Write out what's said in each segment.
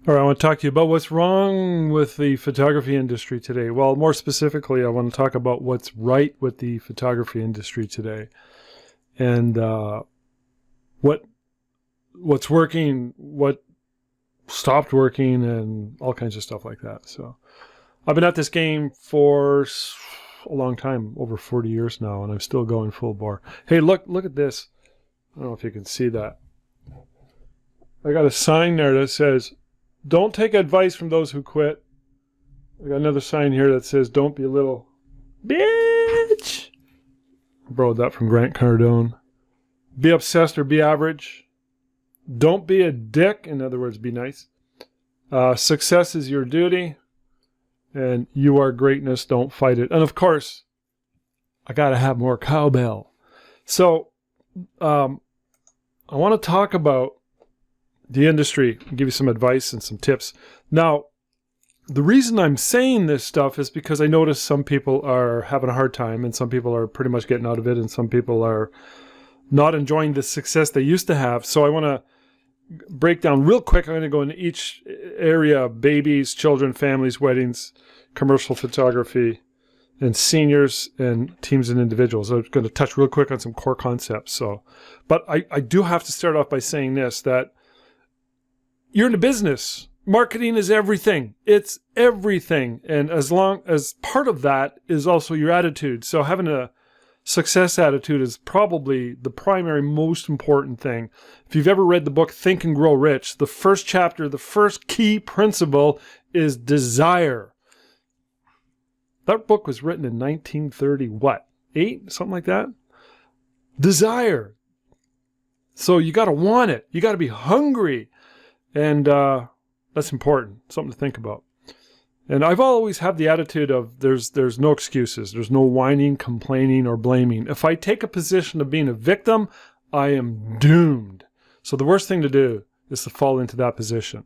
All right, I want to talk to you about what's wrong with the photography industry today. Well, more specifically, I want to talk about what's right with the photography industry today, and what's working, what stopped working, and all kinds of stuff like that. So, I've been at this game for a long time, over 40 years now, and I'm still going full bore. Hey, look at this. I don't know if you can see that. I got a sign there that says, "Don't take advice from those who quit." I got another sign here that says, "Don't be a little bitch." I borrowed that from Grant Cardone. Be obsessed or be average. Don't be a dick. In other words, be nice. Success is your duty. And you are greatness. Don't fight it. And of course, I got to have more cowbell. So I want to talk about the industry, give you some advice and some tips. Now, the reason I'm saying this stuff is because I notice some people are having a hard time and some people are pretty much getting out of it and some people are not enjoying the success they used to have. So I want to break down real quick. I'm going to go into each area: babies, children, families, weddings, commercial photography, and seniors and teams and individuals. I'm going to touch real quick on some core concepts. So, but I do have to start off by saying this, that you're in a business. Marketing is everything. It's everything. And as long as part of that is also your attitude. So having a success attitude is probably the primary, most important thing. If you've ever read the book Think and Grow Rich, the first chapter, the first key principle is desire. That book was written in 1930, what? 8? Something like that? Desire. So you got to want it. You got to be hungry. And that's important, something to think about. And I've always had the attitude of there's no excuses. There's no whining, complaining, or blaming. If I take a position of being a victim, I am doomed. So the worst thing to do is to fall into that position.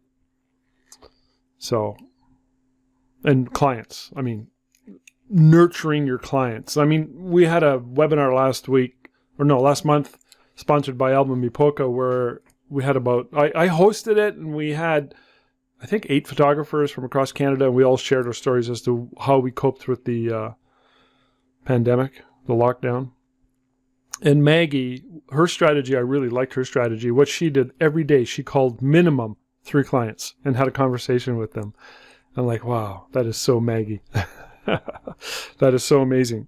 So, and clients, I mean, nurturing your clients. I mean, we had a webinar last month, sponsored by Alba Mipoca, where we had I hosted it, and we had, I think, 8 photographers from across Canada, and we all shared our stories as to how we coped with the pandemic, the lockdown. And Maggie, her strategy, I really liked her strategy. What she did every day, she called minimum 3 clients and had a conversation with them. I'm like, wow, that is so Maggie. That is so amazing.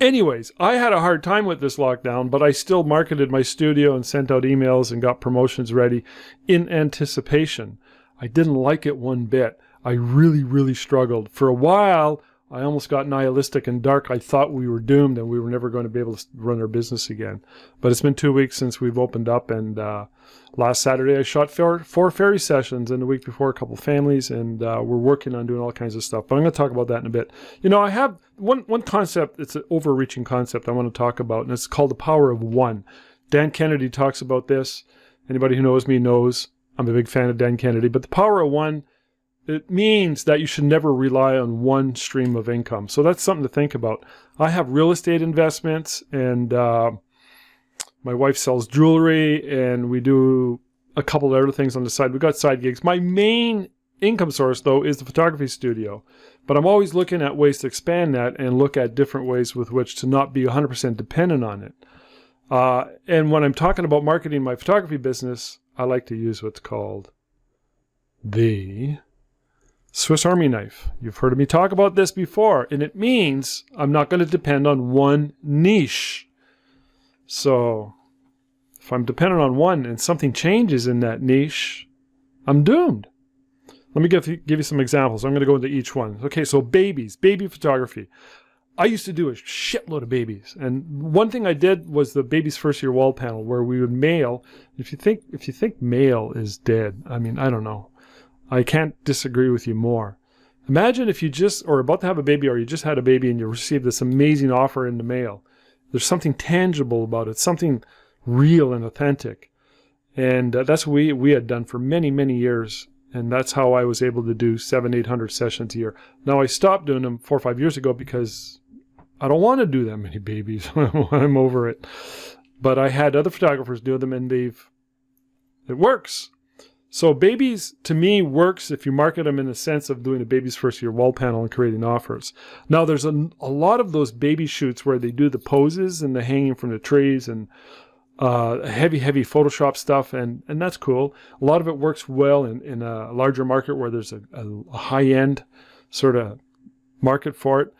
Anyways, I had a hard time with this lockdown, but I still marketed my studio and sent out emails and got promotions ready in anticipation. I didn't like it one bit. I really, really struggled. For a while, I almost got nihilistic and dark. I thought we were doomed and we were never going to be able to run our business again. But it's been 2 weeks since we've opened up, and last Saturday I shot 4 fairy sessions, and the week before a couple families, and we're working on doing all kinds of stuff. But I'm going to talk about that in a bit. You know, I have one concept. It's an overreaching concept I want to talk about, and it's called the power of one. Dan Kennedy talks about this. Anybody who knows me knows I'm a big fan of Dan Kennedy. But the power of one, it means that you should never rely on one stream of income. So that's something to think about. I have real estate investments, and my wife sells jewelry, and we do a couple of other things on the side. We've got side gigs. My main income source, though, is the photography studio. But I'm always looking at ways to expand that and look at different ways with which to not be 100% dependent on it. And when I'm talking about marketing my photography business, I like to use what's called the Swiss Army knife. You've heard me talk about this before, and it means I'm not going to depend on one niche. So if I'm dependent on one and something changes in that niche, I'm doomed. Let me give you some examples. I'm going to go into each one. Okay, so baby photography. I used to do a shitload of babies, and one thing I did was the baby's first year wall panel, where we would mail. If you think mail is dead, I mean, I don't know. I can't disagree with you more. Imagine if you just, or about to have a baby, or you just had a baby and you received this amazing offer in the mail. There's something tangible about it, something real and authentic. And that's what we had done for many, many years. And that's how I was able to do 700-800 sessions a year. Now, I stopped doing them 4 or 5 years ago because I don't want to do that many babies. I'm over it. But I had other photographers do them, and it works. So babies, to me, works if you market them in the sense of doing a baby's first year wall panel and creating offers. Now, there's a lot of those baby shoots where they do the poses and the hanging from the trees and heavy Photoshop stuff, and that's cool. A lot of it works well in a larger market where there's a high-end sort of market for it.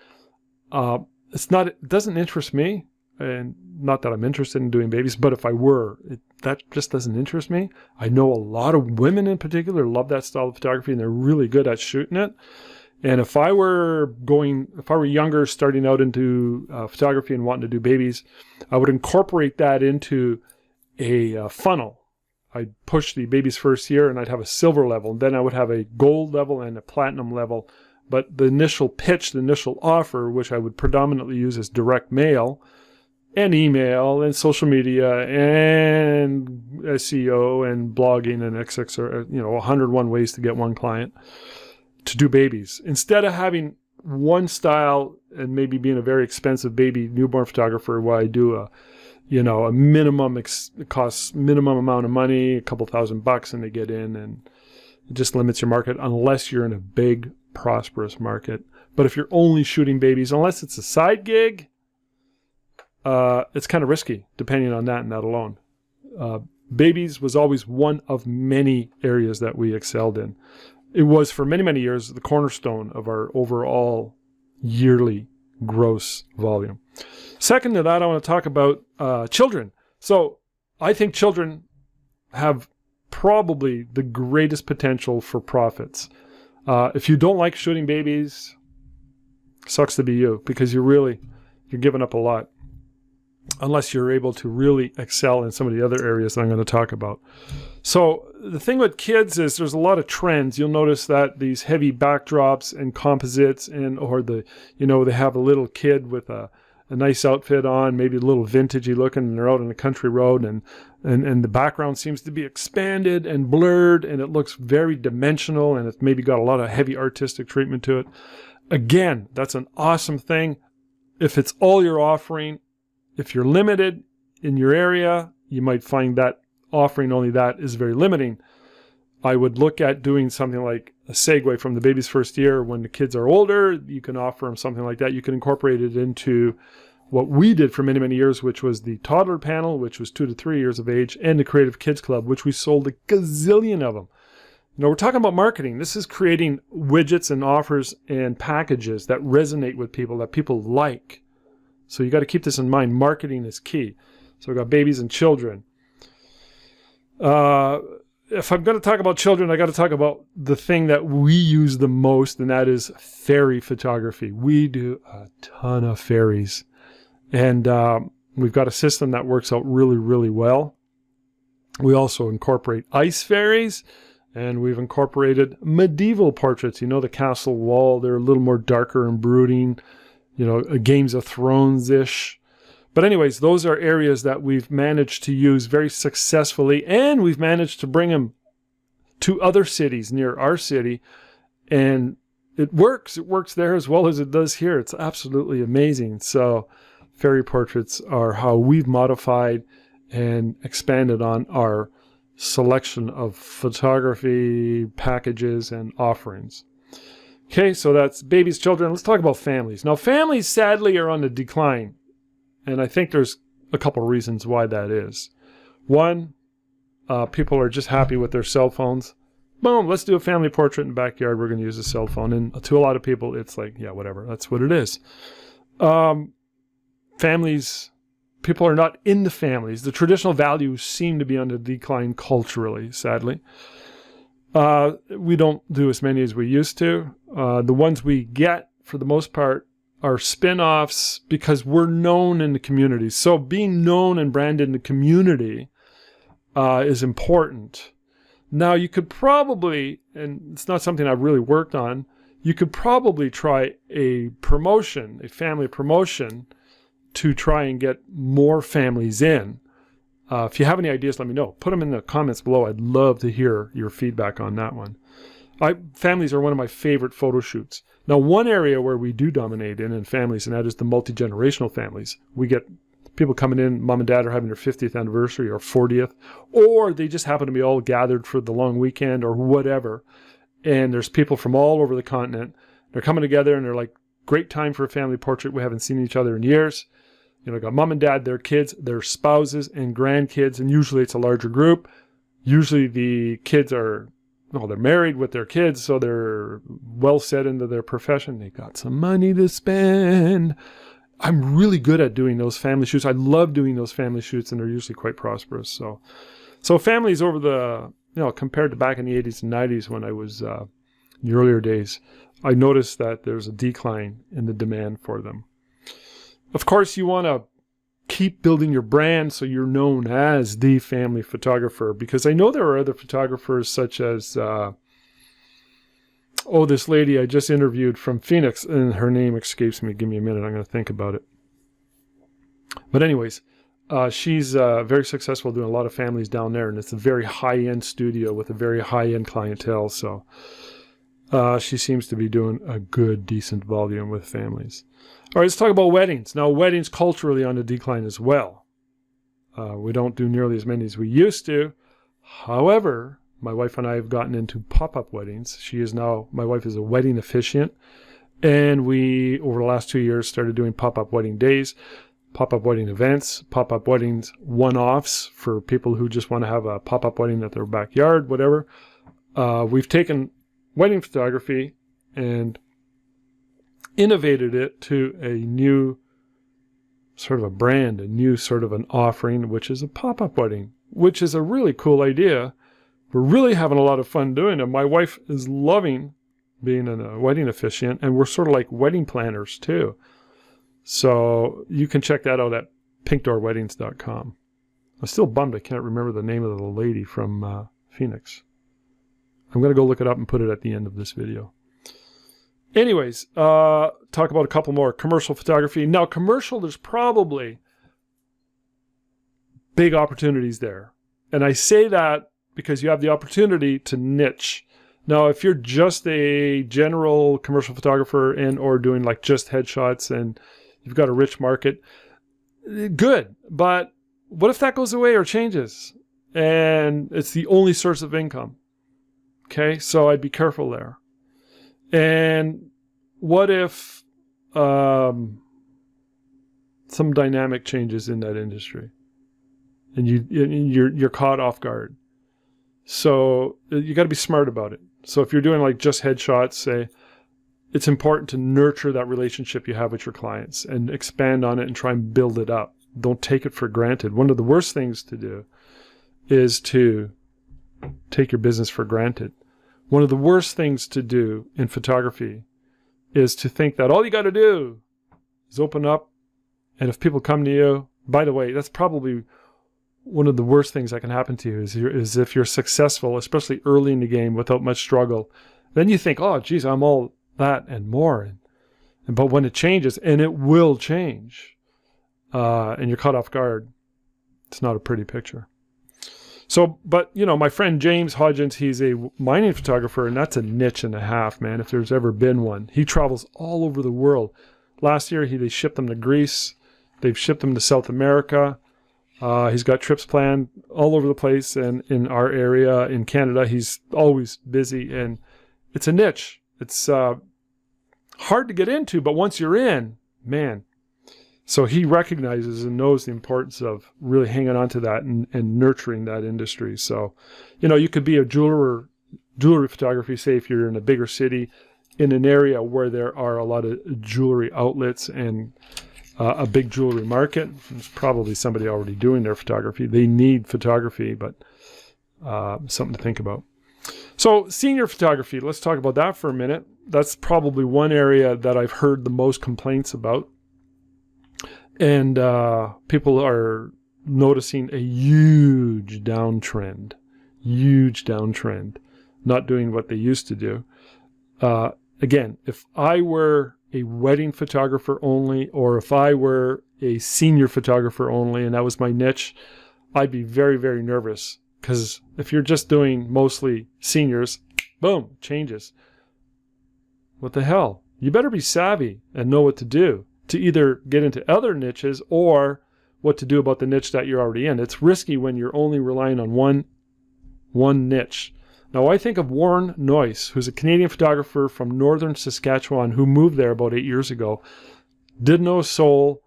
It doesn't interest me, and not that I'm interested in doing babies, but if I were, that just doesn't interest me. I know a lot of women in particular love that style of photography, and they're really good at shooting it. And if I were younger, starting out into photography and wanting to do babies, I would incorporate that into a funnel. I'd push the baby's first year, and I'd have a silver level, and then I would have a gold level and a platinum level. But the initial pitch, the initial offer, which I would predominantly use as direct mail and email and social media and SEO and blogging and XX, 101 ways to get one client to do babies. Instead of having one style and maybe being a very expensive baby newborn photographer where I do a minimum, it costs minimum amount of money, a couple $1,000, and they get in, and it just limits your market unless you're in a big, prosperous market. But if you're only shooting babies, unless it's a side gig, it's kind of risky depending on that and that alone. Babies was always one of many areas that we excelled in. It was for many, many years the cornerstone of our overall yearly gross volume. Second to that, I want to talk about children. So I think children have probably the greatest potential for profits. If you don't like shooting babies, sucks to be you, because you're giving up a lot, unless you're able to really excel in some of the other areas that I'm going to talk about. So the thing with kids is there's a lot of trends. You'll notice that these heavy backdrops and composites they have a little kid with a nice outfit on, maybe a little vintagey looking, and they're out on a country road, and the background seems to be expanded and blurred, and it looks very dimensional, and it's maybe got a lot of heavy artistic treatment to it. Again, that's an awesome thing. If it's all you're offering, if you're limited in your area, you might find that offering only that is very limiting. I would look at doing something like a segue from the baby's first year. When the kids are older, you can offer them something like that. You can incorporate it into what we did for many, many years, which was the toddler panel, which was 2 to 3 years of age, and the Creative Kids Club, which we sold a gazillion of them. We're talking about marketing. This is creating widgets and offers and packages that resonate with people, that people like. So you got to keep this in mind. Marketing is key. So we've got babies and children. If I'm going to talk about children, I got to talk about the thing that we use the most, and that is fairy photography. We do a ton of fairies, and we've got a system that works out really, really well. We also incorporate ice fairies, and we've incorporated medieval portraits. The castle wall, they're a little more darker and brooding, Games of Thrones-ish. But anyways, those are areas that we've managed to use very successfully, and we've managed to bring them to other cities near our city, and it works. It works there as well as it does here. It's absolutely amazing. So fairy portraits are how we've modified and expanded on our selection of photography packages and offerings. Okay, so that's babies, children. Let's talk about families. Now, families sadly are on the decline. And I think there's a couple of reasons why that is. One, people are just happy with their cell phones. Boom, let's do a family portrait in the backyard. We're going to use a cell phone. And to a lot of people, it's like, yeah, whatever. That's what it is. Families, people are not in the families. The traditional values seem to be on the decline culturally, sadly. We don't do as many as we used to. The ones we get, for the most part, are spin-offs because we're known in the community. So being known and branded in the community is important. Now, you could probably, and it's not something I've really worked on, you could probably try a promotion, a family promotion, to try and get more families in. If you have any ideas, let me know. Put them in the comments below. I'd love to hear your feedback on that one. Families are one of my favorite photo shoots. Now, one area where we do dominate in families, and that is the multi-generational families. We get people coming in, mom and dad are having their 50th anniversary or 40th, or they just happen to be all gathered for the long weekend or whatever. And there's people from all over the continent. They're coming together and they're like, great time for a family portrait. We haven't seen each other in years. You know, got mom and dad, their kids, their spouses, and grandkids. And usually it's a larger group. Usually the kids are, well, they're married with their kids, so they're well set into their profession. They got some money to spend. I'm really good at doing those family shoots. I love doing those family shoots, and they're usually quite prosperous. So families over the, you know, compared to back in the 80s and 90s when I was in the earlier days, I noticed that there's a decline in the demand for them. Of course, you want to keep building your brand so you're known as the family photographer, because I know there are other photographers such as, this lady I just interviewed from Phoenix, and her name escapes me. Give me a minute. I'm going to think about it. But anyways, she's very successful doing a lot of families down there, and it's a very high-end studio with a very high-end clientele. So she seems to be doing a good, decent volume with families. All right, let's talk about weddings. Now, weddings culturally on the decline as well. We don't do nearly as many as we used to. However, my wife and I have gotten into pop-up weddings. My wife is a wedding officiant. And we, over the last 2 years, started doing pop-up wedding days, pop-up wedding events, pop-up weddings, one-offs for people who just want to have a pop-up wedding at their backyard, whatever. We've taken wedding photography and innovated it to a new sort of a brand, a new sort of an offering, which is a pop-up wedding, which is a really cool idea. We're really having a lot of fun doing it. My wife is loving being a wedding officiant, and we're sort of like wedding planners too. So you can check that out at pinkdoorweddings.com. I'm still bummed I can't remember the name of the lady from Phoenix. I'm going to go look it up and put it at the end of this video. Anyways, talk about a couple more. Commercial photography. Now, commercial, there's probably big opportunities there. And I say that because you have the opportunity to niche. Now, if you're just a general commercial photographer and or doing like just headshots and you've got a rich market, good. But what if that goes away or changes and it's the only source of income? Okay, so I'd be careful there. And what if some dynamic changes in that industry and you're caught off guard? So you got to be smart about it. So if you're doing like just headshots, say, it's important to nurture that relationship you have with your clients and expand on it and try and build it up. Don't take it for granted. One of the worst things to do is to take your business for granted. One of the worst things to do in photography is to think that all you got to do is open up, and if people come to you, by the way, that's probably one of the worst things that can happen to you is if you're successful, especially early in the game without much struggle, then you think, oh, geez, I'm all that and more. But when it changes, and it will change, and you're caught off guard, it's not a pretty picture. So, but, you know, my friend James Hodgins, he's a mining photographer, and that's a niche and a half, man, if there's ever been one. He travels all over the world. Last year, they shipped them to Greece. They've shipped them to South America. He's got trips planned all over the place, and in our area, in Canada, he's always busy, and it's a niche. It's hard to get into, but once you're in, man. So he recognizes and knows the importance of really hanging on to that and nurturing that industry. So, you know, you could be a jewelry photography, say if you're in a bigger city, in an area where there are a lot of jewelry outlets and a big jewelry market. There's probably somebody already doing their photography. They need photography, but something to think about. So senior photography, let's talk about that for a minute. That's probably one area that I've heard the most complaints about. And people are noticing a huge downtrend, not doing what they used to do. Again, if I were a wedding photographer only, or if I were a senior photographer only, and that was my niche, I'd be very, very nervous. Because if you're just doing mostly seniors, boom, changes. What the hell? You better be savvy and know what to do to either get into other niches or what to do about the niche that you're already in. It's risky when you're only relying on one niche. Now, I think of Warren Noyce, who's a Canadian photographer from northern Saskatchewan who moved there about 8 years ago. Didn't know a soul.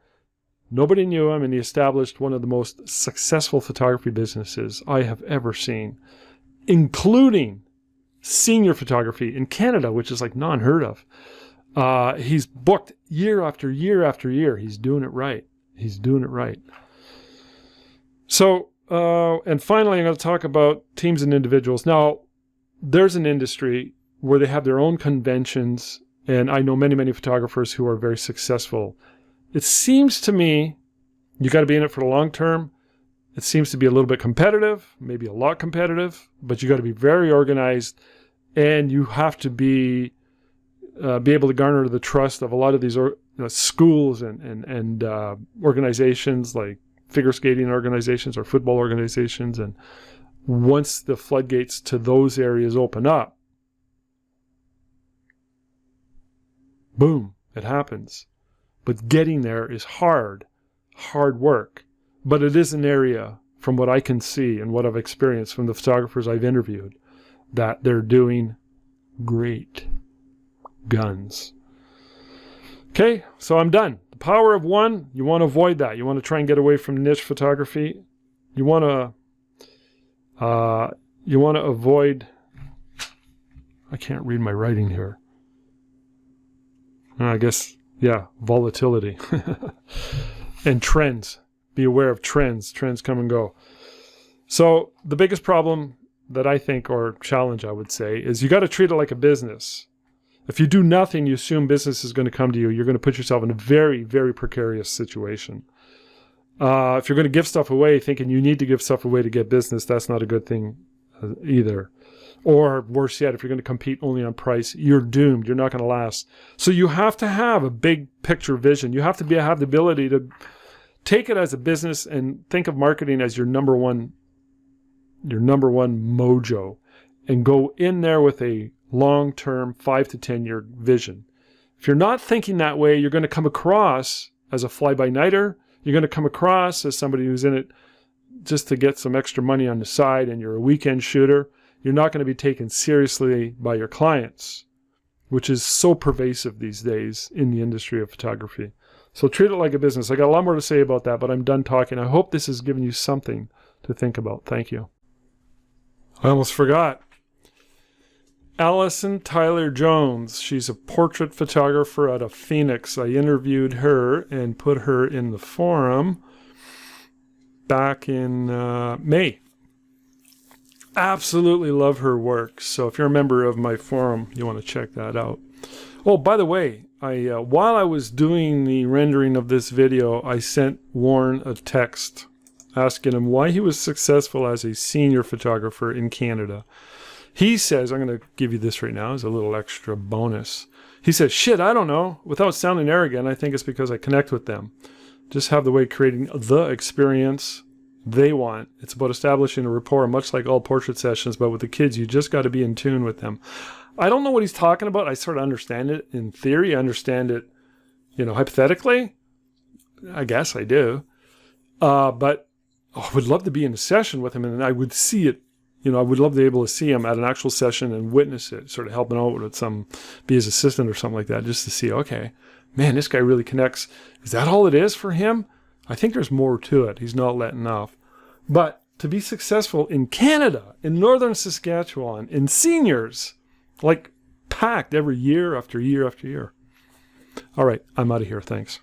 Nobody knew him, and he established one of the most successful photography businesses I have ever seen, including senior photography in Canada, which is like non-heard of. He's booked year after year after year. He's doing it right. He's doing it right. So, and finally, I'm going to talk about teams and individuals. Now, there's an industry where they have their own conventions, and I know many, many photographers who are very successful. It seems to me you got to be in it for the long term. It seems to be a little bit competitive, maybe a lot competitive, but you got to be very organized, and you have to be able to garner the trust of a lot of these schools and organizations like figure skating organizations or football organizations. And once the floodgates to those areas open up, boom, it happens. But getting there is hard work. But it is an area, from what I can see and what I've experienced from the photographers I've interviewed, that they're doing great guns. Okay, so I'm done. The power of one, you want to avoid that. You want to try and get away from niche photography. You want to avoid, I can't read my writing here. I guess, yeah, volatility. And trends. Be aware of trends. Trends come and go. So the biggest problem that I think, or challenge I would say, is you got to treat it like a business. If you do nothing, you assume business is going to come to you. You're going to put yourself in a very, very precarious situation. If you're going to give stuff away thinking you need to give stuff away to get business, that's not a good thing either. Or worse yet, if you're going to compete only on price, you're doomed. You're not going to last. So you have to have a big picture vision. You have to have the ability to take it as a business and think of marketing as your number one mojo, and go in there with a long-term 5 to 10 year vision. If you're not thinking that way, you're going to come across as a fly-by-nighter. You're going to come across as somebody who's in it just to get some extra money on the side, and you're a weekend shooter. You're not going to be taken seriously by your clients, which is so pervasive these days in the industry of photography. So treat it like a business. I got a lot more to say about that, but I'm done talking. I hope this has given you something to think about. Thank you. I almost forgot. Allison Tyler Jones. She's a portrait photographer out of Phoenix. I interviewed her and put her in the forum back in May. Absolutely love her work. So if you're a member of my forum, you want to check that out. Oh, by the way, while I was doing the rendering of this video, I sent Warren a text asking him why he was successful as a senior photographer in Canada. He says, I'm going to give you this right now as a little extra bonus. He says, shit, I don't know. Without sounding arrogant, I think it's because I connect with them. Just have the way creating the experience they want. It's about establishing a rapport, much like all portrait sessions, but with the kids, you just got to be in tune with them. I don't know what he's talking about. I sort of understand it in theory. I understand it, hypothetically. I guess I do. But I would love to be in a session with him, and I would see it. I would love to be able to see him at an actual session and witness it, sort of helping out with be his assistant or something like that, just to see, okay, man, this guy really connects. Is that all it is for him? I think there's more to it. He's not letting off. But to be successful in Canada, in northern Saskatchewan, in seniors, like packed every year after year after year. All right, I'm out of here. Thanks.